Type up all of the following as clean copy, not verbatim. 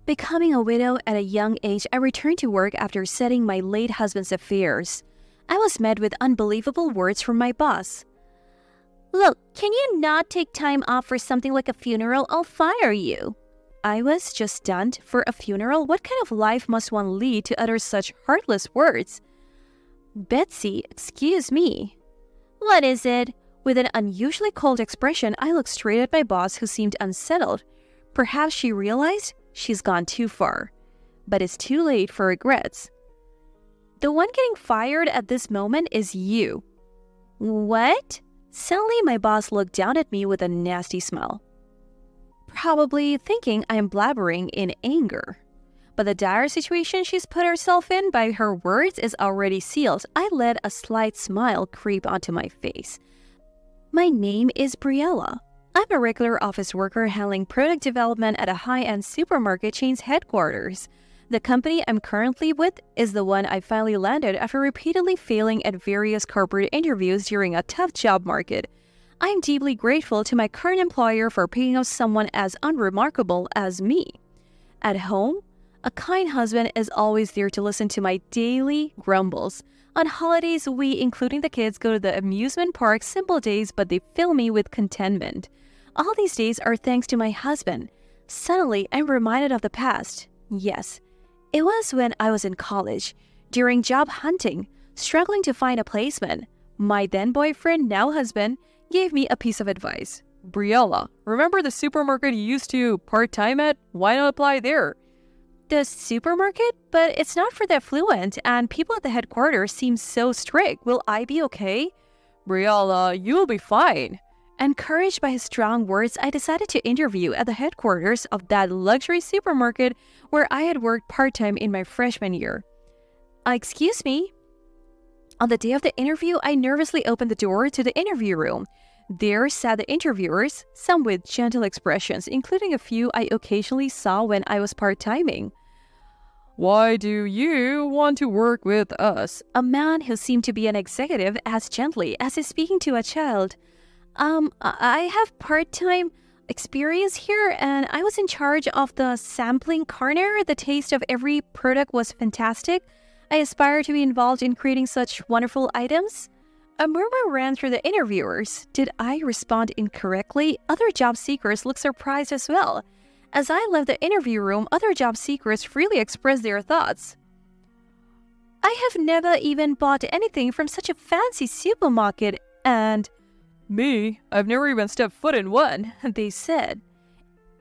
Becoming a widow at a young age, I returned to work after settling my late husband's affairs. I was met with unbelievable words from my boss. "Look, can you not take time off for something like a funeral? I'll fire you." I was just stunned. For a funeral? What kind of life must one lead to utter such heartless words? "Betsy, excuse me." "What is it?" With an unusually cold expression, I looked straight at my boss, who seemed unsettled. Perhaps she realized she's gone too far. But it's too late for regrets. "The one getting fired at this moment is you." "What?" Suddenly, my boss looked down at me with a nasty smile, probably thinking I am blabbering in anger. But the dire situation she's put herself in by her words is already sealed. I let a slight smile creep onto my face. "My name is Briella. I'm a regular office worker handling product development at a high-end supermarket chain's headquarters. The company I'm currently with is the one I finally landed after repeatedly failing at various corporate interviews during a tough job market. I'm deeply grateful to my current employer for picking up someone as unremarkable as me. At home, a kind husband is always there to listen to my daily grumbles. On holidays, we, including the kids, go to the amusement park. Simple days, but they fill me with contentment. All these days are thanks to my husband. Suddenly, I'm reminded of the past. Yes, it was when I was in college, during job hunting, struggling to find a placement. My then boyfriend, now husband, gave me a piece of advice. "Briella, remember the supermarket you used to part-time at? Why not apply there?" "The supermarket? But it's not for the affluent, and people at the headquarters seem so strict. Will I be okay?" "Briella, you'll be fine." Encouraged by his strong words, I decided to interview at the headquarters of that luxury supermarket where I had worked part-time in my freshman year. Excuse me? On the day of the interview, I nervously opened the door to the interview room. There sat the interviewers, some with gentle expressions, including a few I occasionally saw when I was part-timing. "Why do you want to work with us?" A man who seemed to be an executive asked gently, as if speaking to a child. I have part-time experience here, and I was in charge of the sampling corner. The taste of every product was fantastic. I aspire to be involved in creating such wonderful items." A murmur ran through the interviewers. Did I respond incorrectly? Other job seekers looked surprised as well. As I left the interview room, other job seekers freely expressed their thoughts. "I have never even bought anything from such a fancy supermarket, and..." "Me? I've never even stepped foot in one," they said.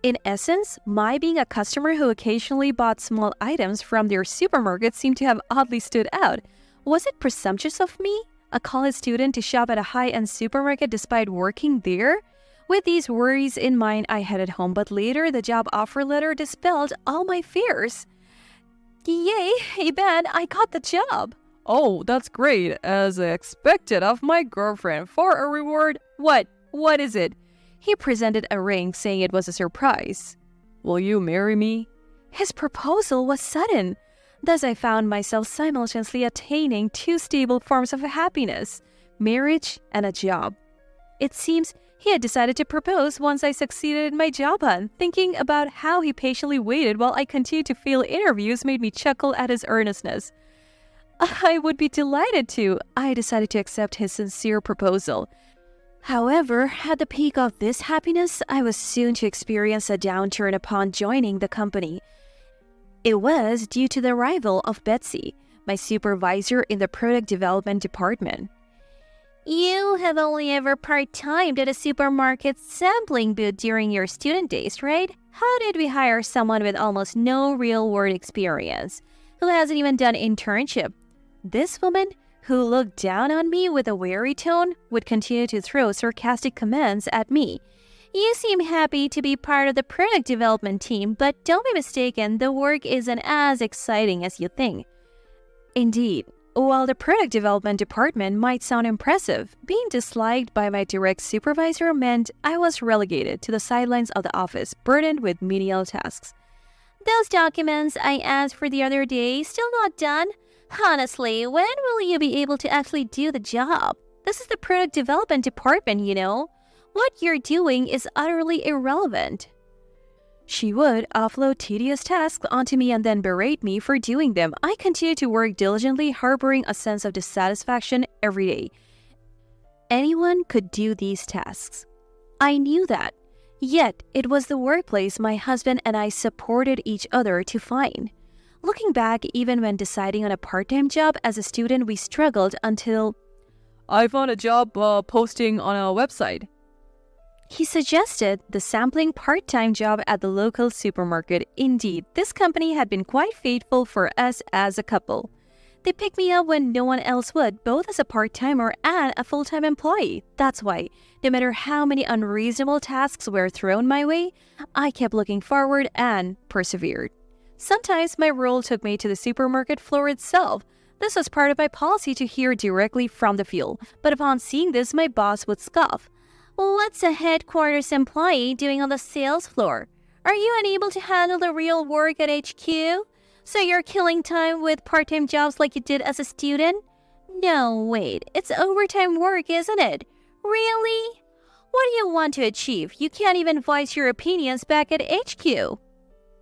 In essence, my being a customer who occasionally bought small items from their supermarket seemed to have oddly stood out. Was it presumptuous of me, a college student, to shop at a high-end supermarket despite working there? With these worries in mind, I headed home, but later the job offer letter dispelled all my fears. "Yay, hey Ben, I got the job." "Oh, that's great, as expected of my girlfriend. For a reward, what is it?" He presented a ring, saying it was a surprise. "Will you marry me?" His proposal was sudden. Thus I found myself simultaneously attaining two stable forms of happiness, marriage and a job. It seems he had decided to propose once I succeeded in my job hunt. Thinking about how he patiently waited while I continued to fail interviews made me chuckle at his earnestness. I would be delighted to. I decided to accept his sincere proposal. However, at the peak of this happiness, I was soon to experience a downturn upon joining the company. It was due to the arrival of Betsy, my supervisor in the product development department. "You have only ever part-timed at a supermarket sampling booth during your student days, right? How did we hire someone with almost no real-world experience, who hasn't even done internship?" This woman, who looked down on me with a wary tone, would continue to throw sarcastic comments at me. "You seem happy to be part of the product development team, but don't be mistaken, the work isn't as exciting as you think." Indeed, while the product development department might sound impressive, being disliked by my direct supervisor meant I was relegated to the sidelines of the office, burdened with menial tasks. "Those documents I asked for the other day, still not done? Honestly, when will you be able to actually do the job? This is the product development department, you know. What you're doing is utterly irrelevant." She would offload tedious tasks onto me and then berate me for doing them. I continued to work diligently, harboring a sense of dissatisfaction every day. Anyone could do these tasks. I knew that. Yet, it was the workplace my husband and I supported each other to find. Looking back, even when deciding on a part-time job as a student, we struggled until I found a job posting on a website. He suggested the sampling part-time job at the local supermarket. Indeed, this company had been quite faithful for us as a couple. They picked me up when no one else would, both as a part-timer and a full-time employee. That's why, no matter how many unreasonable tasks were thrown my way, I kept looking forward and persevered. Sometimes my role took me to the supermarket floor itself. This was part of my policy to hear directly from the field, but upon seeing this, my boss would scoff. "What's a headquarters employee doing on the sales floor? Are you unable to handle the real work at HQ? So you're killing time with part-time jobs like you did as a student? No, wait, it's overtime work, isn't it? Really? What do you want to achieve? You can't even voice your opinions back at HQ."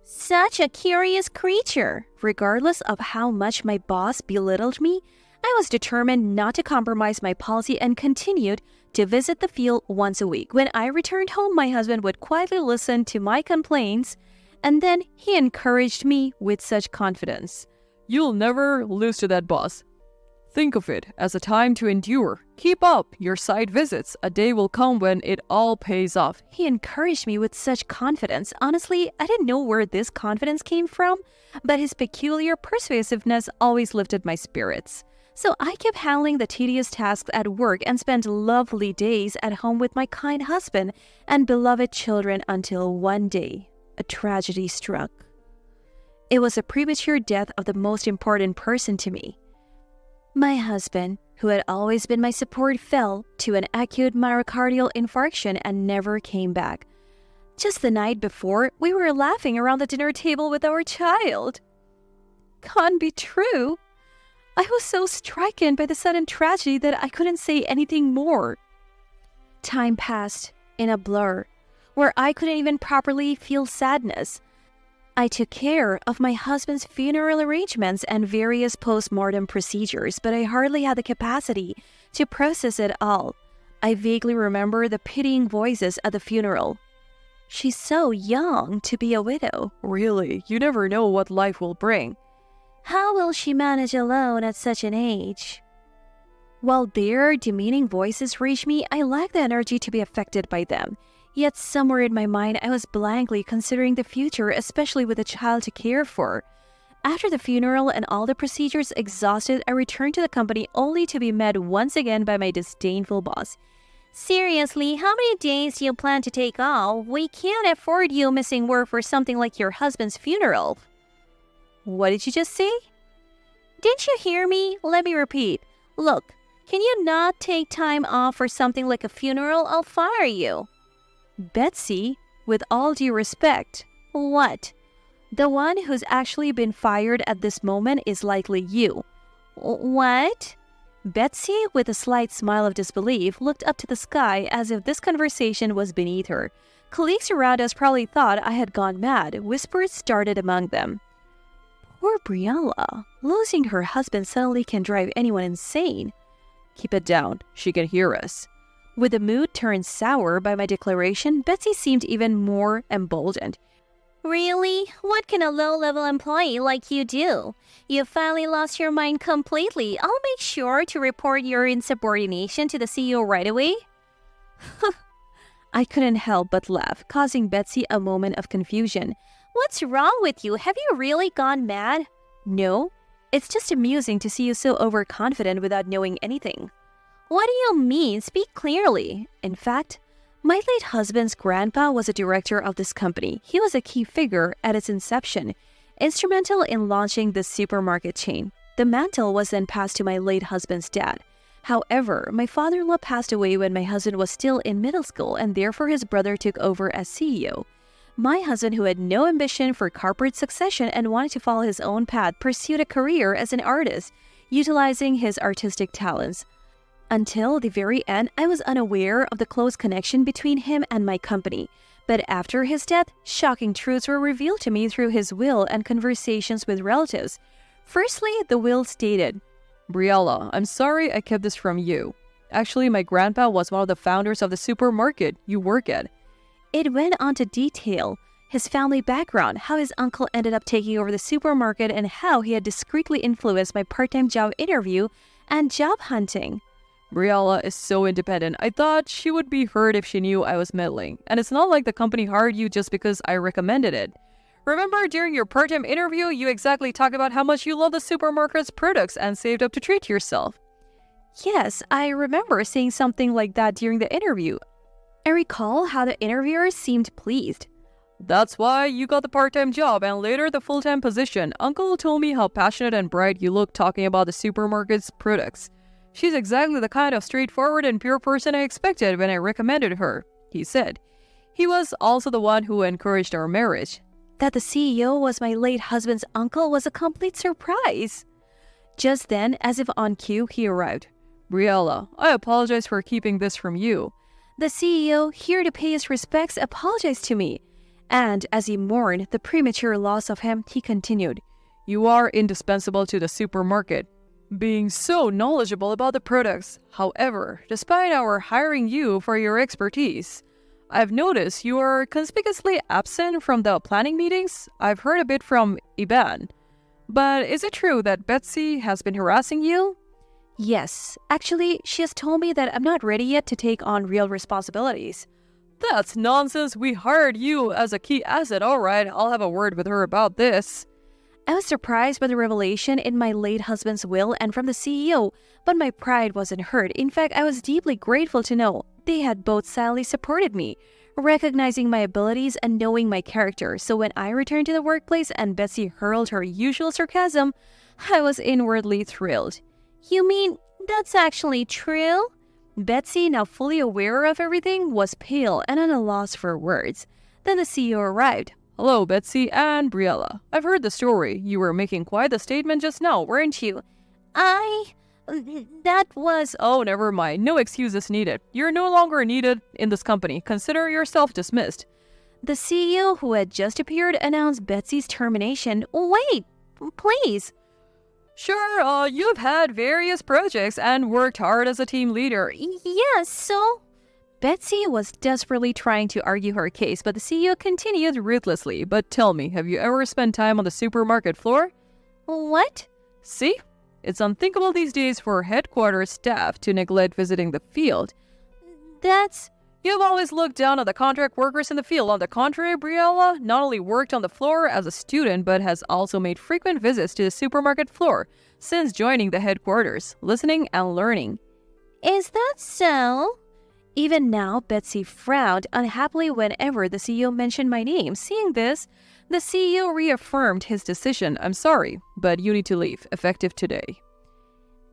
Such a curious creature. Regardless of how much my boss belittled me, I was determined not to compromise my policy and continued to visit the field once a week. When I returned home, my husband would quietly listen to my complaints, and then he encouraged me with such confidence. "You'll never lose to that boss. Think of it as a time to endure. Keep up your site visits. A day will come when it all pays off." He encouraged me with such confidence. Honestly, I didn't know where this confidence came from, but his peculiar persuasiveness always lifted my spirits. So I kept handling the tedious tasks at work and spent lovely days at home with my kind husband and beloved children until one day, a tragedy struck. It was a premature death of the most important person to me. My husband, who had always been my support, fell to an acute myocardial infarction and never came back. Just the night before, we were laughing around the dinner table with our child. Can't be true. I was so stricken by the sudden tragedy that I couldn't say anything more. Time passed in a blur, where I couldn't even properly feel sadness. I took care of my husband's funeral arrangements and various post-mortem procedures, but I hardly had the capacity to process it all. I vaguely remember the pitying voices at the funeral. "She's so young to be a widow." "Really, you never know what life will bring." "How will she manage alone at such an age?" While their demeaning voices reached me, I lacked the energy to be affected by them. Yet somewhere in my mind, I was blankly considering the future, especially with a child to care for. After the funeral and all the procedures exhausted, I returned to the company only to be met once again by my disdainful boss. "Seriously, how many days do you plan to take off? We can't afford you missing work for something like your husband's funeral." "What did you just say?" "Didn't you hear me? Let me repeat. Look, can you not take time off for something like a funeral? I'll fire you." "Betsy, with all due respect." "What?" "The one who's actually been fired at this moment is likely you." "What?" Betsy, with a slight smile of disbelief, looked up to the sky as if this conversation was beneath her. Colleagues around us probably thought I had gone mad. Whispers started among them. "Poor Briella. Losing her husband suddenly can drive anyone insane." "Keep it down. She can hear us." With the mood turned sour by my declaration, Betsy seemed even more emboldened. "Really? What can a low-level employee like you do? You finally lost your mind completely. I'll make sure to report your insubordination to the CEO right away." I couldn't help but laugh, causing Betsy a moment of confusion. "What's wrong with you? Have you really gone mad?" "No. It's just amusing to see you so overconfident without knowing anything." "What do you mean? Speak clearly." In fact, my late husband's grandpa was a director of this company. He was a key figure at its inception, instrumental in launching this supermarket chain. The mantle was then passed to my late husband's dad. However, my father-in-law passed away when my husband was still in middle school, and therefore his brother took over as CEO. My husband, who had no ambition for corporate succession and wanted to follow his own path, pursued a career as an artist, utilizing his artistic talents. Until the very end, I was unaware of the close connection between him and my company. But after his death, shocking truths were revealed to me through his will and conversations with relatives. Firstly, the will stated, Briella, I'm sorry I kept this from you. Actually, my grandpa was one of the founders of the supermarket you work at. It went on to detail his family background, how his uncle ended up taking over the supermarket, and how he had discreetly influenced my part-time job interview and job hunting. Briella is so independent. I thought she would be hurt if she knew I was meddling. And it's not like the company hired you just because I recommended it. Remember, during your part-time interview, you exactly talked about how much you love the supermarket's products and saved up to treat yourself. Yes, I remember saying something like that during the interview. I recall how the interviewer seemed pleased. That's why you got the part-time job and later the full-time position. Uncle told me how passionate and bright you look talking about the supermarket's products. She's exactly the kind of straightforward and pure person I expected when I recommended her, he said. He was also the one who encouraged our marriage. That the CEO was my late husband's uncle was a complete surprise. Just then, as if on cue, he arrived. Briella, I apologize for keeping this from you. The CEO, here to pay his respects, apologized to me. And as he mourned the premature loss of him, he continued, You are indispensable to the supermarket, being so knowledgeable about the products. However, despite our hiring you for your expertise, I've noticed you are conspicuously absent from the planning meetings. I've heard a bit from Iban. But is it true that Betsy has been harassing you? Yes. Actually, she has told me that I'm not ready yet to take on real responsibilities. That's nonsense. We hired you as a key asset. All right, I'll have a word with her about this. I was surprised by the revelation in my late husband's will and from the CEO, but my pride wasn't hurt. In fact, I was deeply grateful to know they had both silently supported me, recognizing my abilities and knowing my character. So when I returned to the workplace and Betsy hurled her usual sarcasm, I was inwardly thrilled. You mean that's actually true? Betsy, now fully aware of everything, was pale and at a loss for words. Then the CEO arrived. Hello, Betsy and Briella. I've heard the story. You were making quite the statement just now, weren't you? That was... Oh, never mind. No excuses needed. You're no longer needed in this company. Consider yourself dismissed. The CEO, who had just appeared, announced Betsy's termination. Wait, please. Sure, you've had various projects and worked hard as a team leader. Yes, so... Betsy was desperately trying to argue her case, but the CEO continued ruthlessly. But tell me, have you ever spent time on the supermarket floor? What? See? It's unthinkable these days for headquarters staff to neglect visiting the field. That's... You've always looked down on the contract workers in the field. On the contrary, Briella not only worked on the floor as a student, but has also made frequent visits to the supermarket floor since joining the headquarters, listening and learning. Is that so? Even now, Betsy frowned unhappily whenever the CEO mentioned my name. Seeing this, the CEO reaffirmed his decision. I'm sorry, but you need to leave, effective today.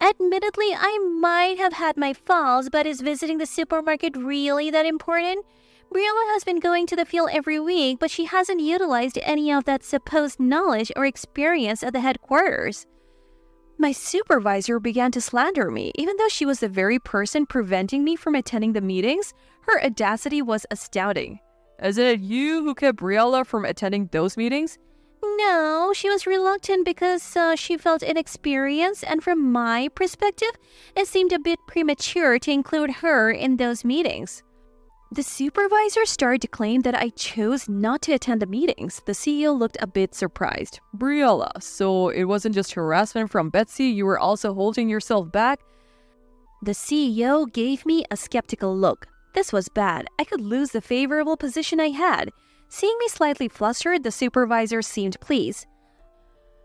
Admittedly, I might have had my faults, but is visiting the supermarket really that important? Briella has been going to the field every week, but she hasn't utilized any of that supposed knowledge or experience at the headquarters. My supervisor began to slander me, even though she was the very person preventing me from attending the meetings. Her audacity was astounding. Isn't it you who kept Briella from attending those meetings? No, she was reluctant because she felt inexperienced, and from my perspective, it seemed a bit premature to include her in those meetings. The supervisor started to claim that I chose not to attend the meetings. The CEO looked a bit surprised. Briella, so it wasn't just harassment from Betsy, you were also holding yourself back? The CEO gave me a skeptical look. This was bad. I could lose the favorable position I had. Seeing me slightly flustered, the supervisor seemed pleased.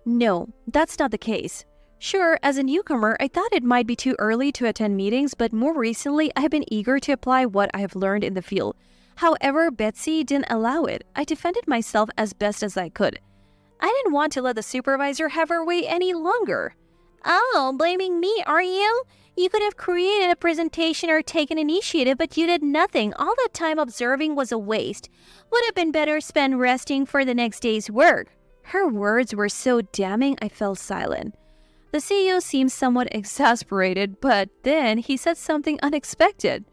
No, that's not the case. Sure, as a newcomer, I thought it might be too early to attend meetings, but more recently, I have been eager to apply what I have learned in the field. However, Betsy didn't allow it. I defended myself as best as I could. I didn't want to let the supervisor have her way any longer. Oh, blaming me, are you? You could have created a presentation or taken initiative, but you did nothing. All that time observing was a waste. Would have been better spent resting for the next day's work. Her words were so damning, I fell silent. The CEO seemed somewhat exasperated, but then he said something unexpected.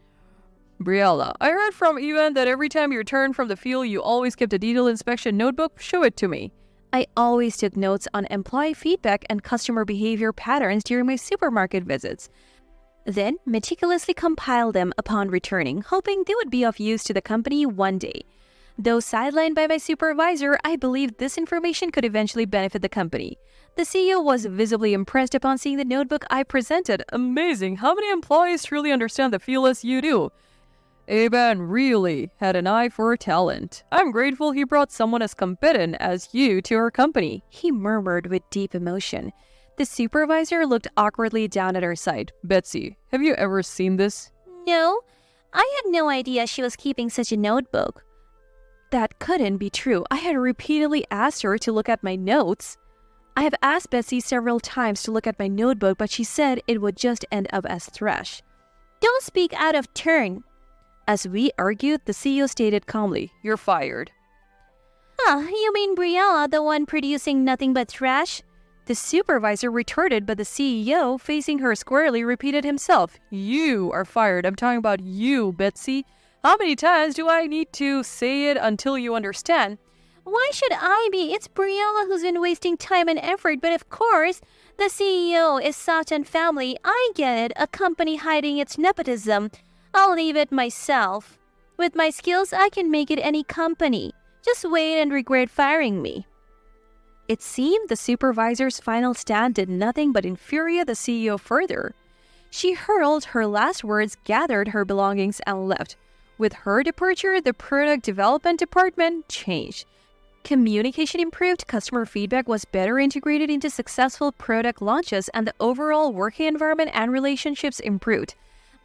Briella, I heard from Ivan that every time you return from the field, you always kept a detailed inspection notebook. Show it to me. I always took notes on employee feedback and customer behavior patterns during my supermarket visits, then meticulously compiled them upon returning, hoping they would be of use to the company one day. Though sidelined by my supervisor, I believed this information could eventually benefit the company. The CEO was visibly impressed upon seeing the notebook I presented. Amazing! How many employees truly understand the field as you do? Ivan really had an eye for talent. I'm grateful he brought someone as competent as you to our company, he murmured with deep emotion. The supervisor looked awkwardly down at her side. Betsy, have you ever seen this? No, I had no idea she was keeping such a notebook. That couldn't be true. I had repeatedly asked her to look at my notes. I have asked Betsy several times to look at my notebook, but she said it would just end up as trash. Don't speak out of turn. As we argued, the CEO stated calmly, You're fired. You mean Briella, the one producing nothing but trash? The supervisor retorted, but the CEO, facing her squarely, repeated himself, You are fired. I'm talking about you, Betsy. How many times do I need to say it until you understand? Why should I be? It's Briella who's been wasting time and effort, but of course, the CEO is such and family. I get it, a company hiding its nepotism. I'll leave it myself. With my skills, I can make it any company. Just wait and regret firing me. It seemed the supervisor's final stand did nothing but infuriate the CEO further. She hurled her last words, gathered her belongings, and left. With her departure, the product development department changed. Communication improved, customer feedback was better integrated into successful product launches, and the overall working environment and relationships improved.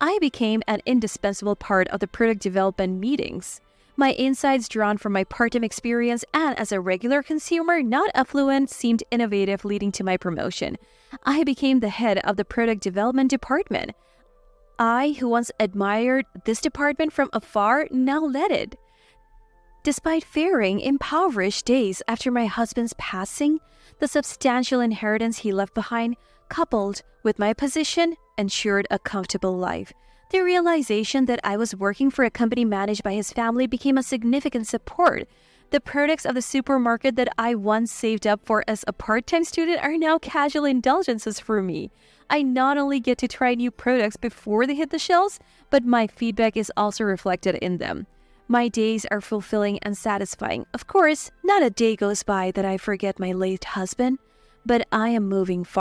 I became an indispensable part of the product development meetings. My insights drawn from my part-time experience and as a regular consumer, not affluent, seemed innovative, leading to my promotion. I became the head of the product development department. I, who once admired this department from afar, now led it. Despite faring impoverished days after my husband's passing, the substantial inheritance he left behind, coupled with my position, ensured a comfortable life. The realization that I was working for a company managed by his family became a significant support. The products of the supermarket that I once saved up for as a part-time student are now casual indulgences for me. I not only get to try new products before they hit the shelves, but my feedback is also reflected in them. My days are fulfilling and satisfying. Of course, not a day goes by that I forget my late husband, but I am moving forward.